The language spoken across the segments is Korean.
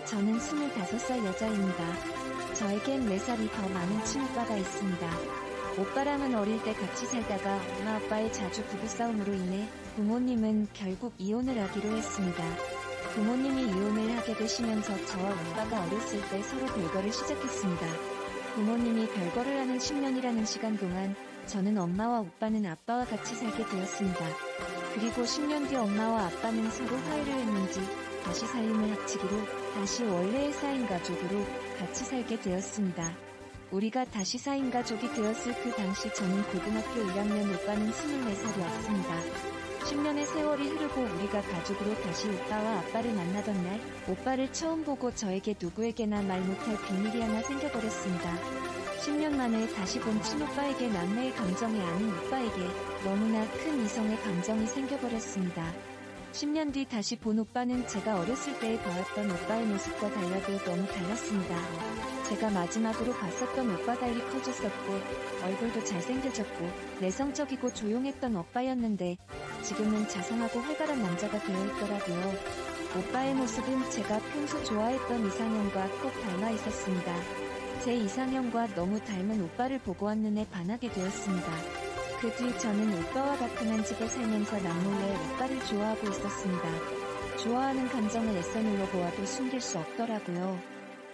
저는 25살 여자입니다. 저에겐 4살이 더 많은 친오빠가 있습니다. 오빠랑은 어릴 때 같이 살다가 엄마 아빠의 자주 부부싸움으로 인해 부모님은 결국 이혼을 하기로 했습니다. 부모님이 이혼을 하게 되시면서 저와 오빠가 어렸을 때 서로 별거를 시작했습니다. 부모님이 별거를 하는 10년이라는 시간 동안 저는 엄마와 오빠는 아빠와 같이 살게 되었습니다. 그리고 10년 뒤 엄마와 아빠는 서로 화해를 했는지 다시 살림을 합치기로 다시 원래의 4인 가족으로 같이 살게 되었습니다. 우리가 다시 4인 가족이 되었을 그 당시 저는 고등학교 1학년, 오빠는 24살이었습니다. 10년의 세월이 흐르고 우리가 가족으로 다시 오빠와 아빠를 만나던 날, 오빠를 처음 보고 저에게 누구에게나 말 못할 비밀이 하나 생겨버렸습니다. 10년 만에 다시 본 친오빠에게 남매의 감정이 아닌 오빠에게 너무나 큰 이성의 감정이 생겨버렸습니다. 10년 뒤 다시 본 오빠는 제가 어렸을 때에 봐왔던 오빠의 모습과 달라도 너무 달랐습니다. 제가 마지막으로 봤었던 오빠 달리 커졌었고 얼굴도 잘생겨졌고 내성적이고 조용했던 오빠였는데 지금은 자상하고 활발한 남자가 되어있더라고요. 오빠의 모습은 제가 평소 좋아했던 이상형과 꼭 닮아 있었습니다. 제 이상형과 너무 닮은 오빠를 보고 한눈에 반하게 되었습니다. 그 뒤 저는 오빠와 같은 한 집에 살면서 남몰래 오빠를 좋아하고 있었습니다. 좋아하는 감정을 애써 눌러보아도 숨길 수 없더라고요.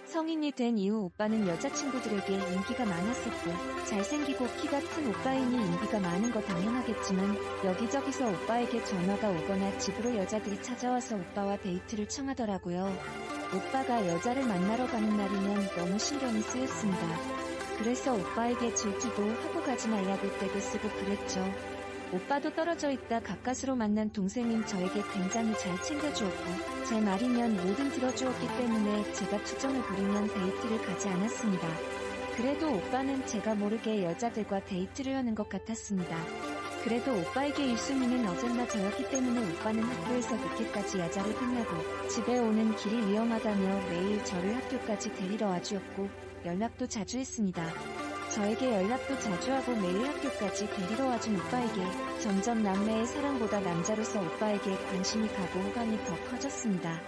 성인이 된 이후 오빠는 여자친구들에게 인기가 많았었고 잘생기고 키가 큰 오빠이니 인기가 많은 거 당연하겠지만 여기저기서 오빠에게 전화가 오거나 집으로 여자들이 찾아와서 오빠와 데이트를 청하더라고요. 오빠가 여자를 만나러 가는 날이면 너무 신경이 쓰였습니다. 그래서 오빠에게 질투도 하고 가지 말라고 떼고 쓰고 그랬죠. 오빠도 떨어져 있다 가까스로 만난 동생인 저에게 굉장히 잘 챙겨주었고 제 말이면 뭐든 들어주었기 때문에 제가 투정을 부리면 데이트를 가지 않았습니다. 그래도 오빠는 제가 모르게 여자들과 데이트를 하는 것 같았습니다. 그래도 오빠에게 1순위는 어젠나 저였기 때문에 오빠는 학교에서 늦게까지 야자를 끝나고 집에 오는 길이 위험하다며 매일 저를 학교까지 데리러 와주었고 연락도 자주 했습니다. 저에게 연락도 자주 하고 매일 학교까지 데리러 와준 오빠에게 점점 남매의 사랑보다 남자로서 오빠에게 관심이 가고 호감이 더 커졌습니다.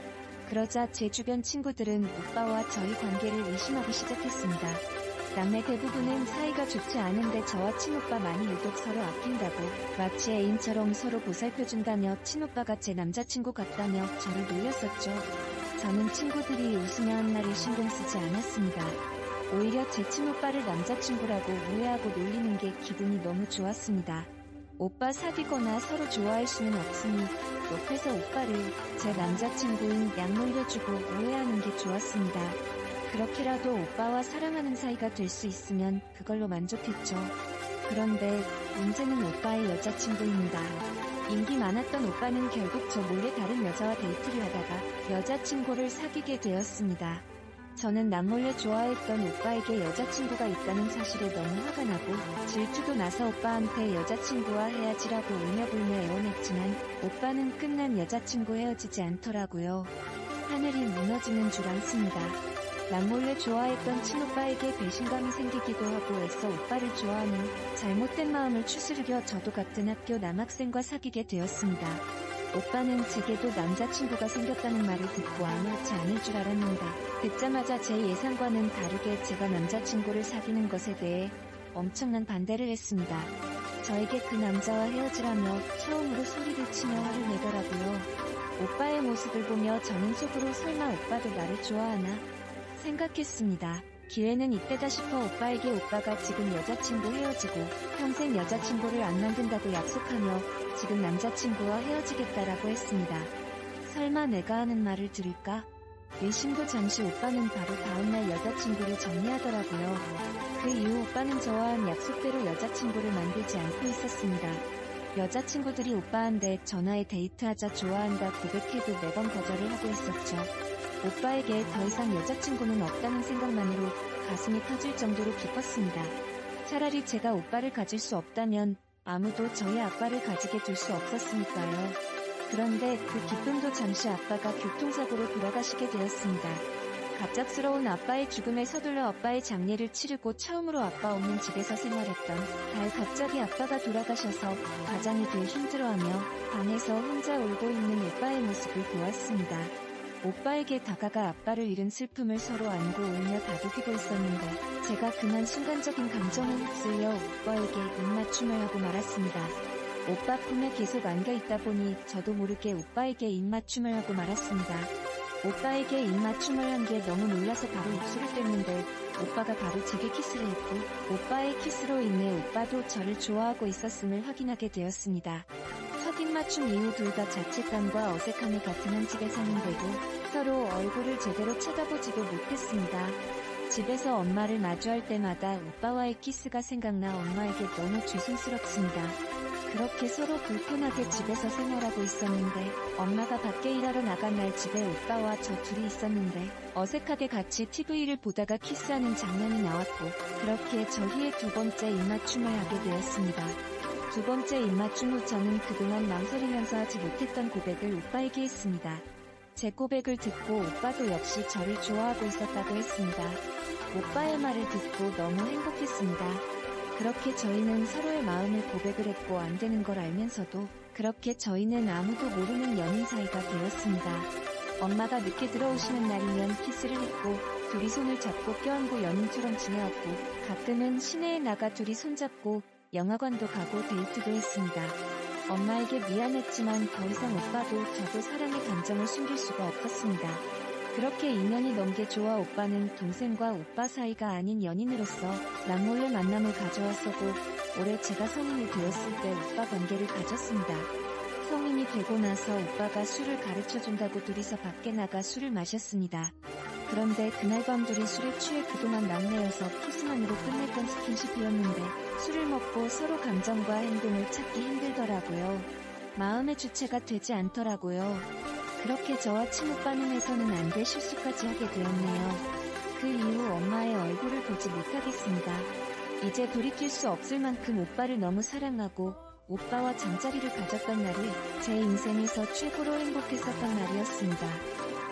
그러자 제 주변 친구들은 오빠와 저희 관계를 의심하기 시작했습니다. 남매 대부분은 사이가 좋지 않은데 저와 친오빠 많이 유독 서로 아낀다고 마치 애인처럼 서로 보살펴준다며 친오빠가 제 남자친구 같다며 저를 놀렸었죠. 저는 친구들이 웃으며 한 말을 신경 쓰지 않았습니다. 오히려 제 친오빠를 남자친구라고 오해하고 놀리는 게 기분이 너무 좋았습니다. 오빠 사귀거나 서로 좋아할 수는 없으니 옆에서 오빠를 제 남자친구인 약놀려주고 오해하는 게 좋았습니다. 그렇게라도 오빠와 사랑하는 사이가 될 수 있으면 그걸로 만족했죠. 그런데 문제는 오빠의 여자친구입니다. 인기 많았던 오빠는 결국 저 몰래 다른 여자와 데이트를 하다가 여자친구를 사귀게 되었습니다. 저는 남몰래 좋아했던 오빠에게 여자친구가 있다는 사실에 너무 화가 나고 질투도 나서 오빠한테 여자친구와 헤어지라고 울며불며 애원했지만 오빠는 끝난 여자친구 헤어지지 않더라고요. 하늘이 무너지는 줄 않습니다. 남몰래 좋아했던 친오빠에게 배신감이 생기기도 하고 애써 오빠를 좋아하는 잘못된 마음을 추스르려 저도 같은 학교 남학생과 사귀게 되었습니다. 오빠는 제게도 남자친구가 생겼다는 말을 듣고 아무렇지 않을 줄 알았는데 듣자마자 제 예상과는 다르게 제가 남자친구를 사귀는 것에 대해 엄청난 반대를 했습니다. 저에게 그 남자와 헤어지라며 처음으로 소리를 치며 화를 내더라고요. 오빠의 모습을 보며 저는 속으로 설마 오빠도 나를 좋아하나 생각했습니다. 기회는 이때다 싶어 오빠에게 오빠가 지금 여자친구 헤어지고 평생 여자친구를 안 만든다고 약속하며 지금 남자친구와 헤어지겠다라고 했습니다. 설마 내가 하는 말을 들을까? 의심도 잠시 오빠는 바로 다음날 여자친구를 정리하더라고요. 그 이후 오빠는 저와 한 약속대로 여자친구를 만들지 않고 있었습니다. 여자친구들이 오빠한테 전화에 데이트하자 좋아한다 고백해도 매번 거절을 하고 있었죠. 오빠에게 더 이상 여자친구는 없다는 생각만으로 가슴이 터질 정도로 기뻤습니다. 차라리 제가 오빠를 가질 수 없다면 아무도 저희 아빠를 가지게 둘 수 없었으니까요. 그런데 그 기쁨도 잠시 아빠가 교통사고로 돌아가시게 되었습니다. 갑작스러운 아빠의 죽음에 서둘러 아빠의 장례를 치르고 처음으로 아빠 없는 집에서 생활했던 달 갑자기 아빠가 돌아가셔서 가장이 늘 힘들어하며 방에서 혼자 울고 있는 오빠의 모습을 보았습니다. 오빠에게 다가가 아빠를 잃은 슬픔을 서로 안고 울며 다독이고 있었는데 제가 그만 순간적인 감정에 휩쓸려 오빠에게 입맞춤을 하고 말았습니다. 오빠 품에 계속 안겨 있다 보니 저도 모르게 오빠에게 입맞춤을 하고 말았습니다. 오빠에게 입맞춤을 한 게 너무 놀라서 바로 입술을 뗐는데 오빠가 바로 제게 키스를 했고 오빠의 키스로 인해 오빠도 저를 좋아하고 있었음을 확인하게 되었습니다. 첫 입맞춤 이후 둘 다 자책감과 어색함이 같은 한 집에 사는데도 서로 얼굴을 제대로 쳐다보지도 못했습니다. 집에서 엄마를 마주할 때마다 오빠와의 키스가 생각나 엄마에게 너무 죄송스럽습니다. 그렇게 서로 불편하게 집에서 생활하고 있었는데 엄마가 밖에 일하러 나간 날 집에 오빠와 저 둘이 있었는데 어색하게 같이 TV를 보다가 키스하는 장면이 나왔고 그렇게 저희의 두 번째 입맞춤을 하게 되었습니다. 두 번째 입맞춤 후 저는 그동안 망설이면서 하지 못했던 고백을 오빠에게 했습니다. 제 고백을 듣고 오빠도 역시 저를 좋아하고 있었다고 했습니다. 오빠의 말을 듣고 너무 행복했습니다. 그렇게 저희는 서로의 마음을 고백을 했고 안 되는 걸 알면서도 그렇게 저희는 아무도 모르는 연인 사이가 되었습니다. 엄마가 늦게 들어오시는 날이면 키스를 했고 둘이 손을 잡고 껴안고 연인처럼 지내왔고 가끔은 시내에 나가 둘이 손잡고 영화관도 가고 데이트도 했습니다. 엄마에게 미안했지만 더 이상 오빠도 저도 사랑의 감정을 숨길 수가 없었습니다. 그렇게 2년이 넘게 좋아 오빠는 동생과 오빠 사이가 아닌 연인으로서 남몰래 만남을 가져왔었고 올해 제가 성인이 되었을 때 오빠 관계를 가졌습니다. 성인이 되고 나서 오빠가 술을 가르쳐준다고 둘이서 밖에 나가 술을 마셨습니다. 그런데 그날 밤 둘이 술에 취해 그동안 막내여서 키스만으로 끝냈던 스킨십이었는데 술을 먹고 서로 감정과 행동을 찾기 힘들더라고요. 마음의 주체가 되지 않더라고요. 그렇게 저와 친오빠는 해서는 안 될 실수까지 하게 되었네요. 그 이후 엄마의 얼굴을 보지 못하겠습니다. 이제 돌이킬 수 없을 만큼 오빠를 너무 사랑하고 오빠와 잠자리를 가졌던 날이 제 인생에서 최고로 행복했었던 날이었습니다.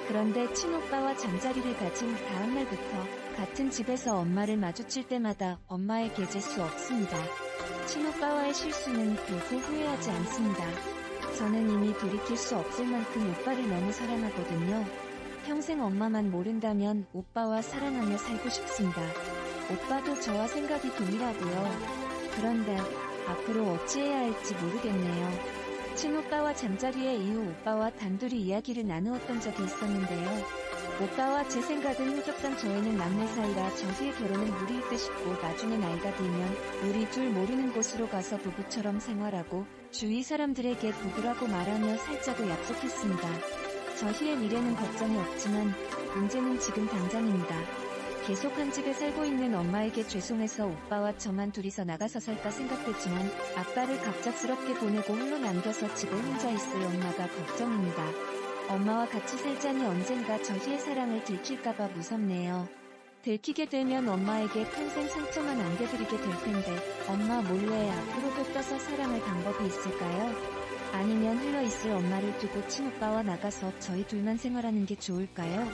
그런데 친오빠와 잠자리를 가진 다음 날부터 같은 집에서 엄마를 마주칠 때마다 엄마에게 질 수 없습니다. 친오빠와의 실수는 결코 후회하지 않습니다. 저는 이미 돌이킬 수 없을 만큼 오빠를 너무 사랑하거든요. 평생 엄마만 모른다면 오빠와 사랑하며 살고 싶습니다. 오빠도 저와 생각이 동일하고요. 그런데 앞으로 어찌해야 할지 모르겠네요. 친오빠와 잠자리의 이후 오빠와 단둘이 이야기를 나누었던 적이 있었는데요. 오빠와 제 생각은 흑역상 저희는 막내 사이라 저희의 결혼은 무리일 듯 싶고 나중에 나이가 들면 우리 둘 모르는 곳으로 가서 부부처럼 생활하고 주위 사람들에게 부부라고 말하며 살자고 약속했습니다. 저희의 미래는 걱정이 없지만 문제는 지금 당장입니다. 계속 한 집에 살고 있는 엄마에게 죄송해서 오빠와 저만 둘이서 나가서 살까 생각했지만 아빠를 갑작스럽게 보내고 홀로 남겨서 집에 혼자 있을 엄마가 걱정입니다. 엄마와 같이 살자니 언젠가 저희의 사랑을 들킬까봐 무섭네요. 들키게 되면 엄마에게 평생 상처만 안겨드리게 될 텐데 엄마 몰래 앞으로도 떠서 사랑할 방법이 있을까요? 아니면 흘러있을 엄마를 두고 친오빠와 나가서 저희 둘만 생활하는 게 좋을까요?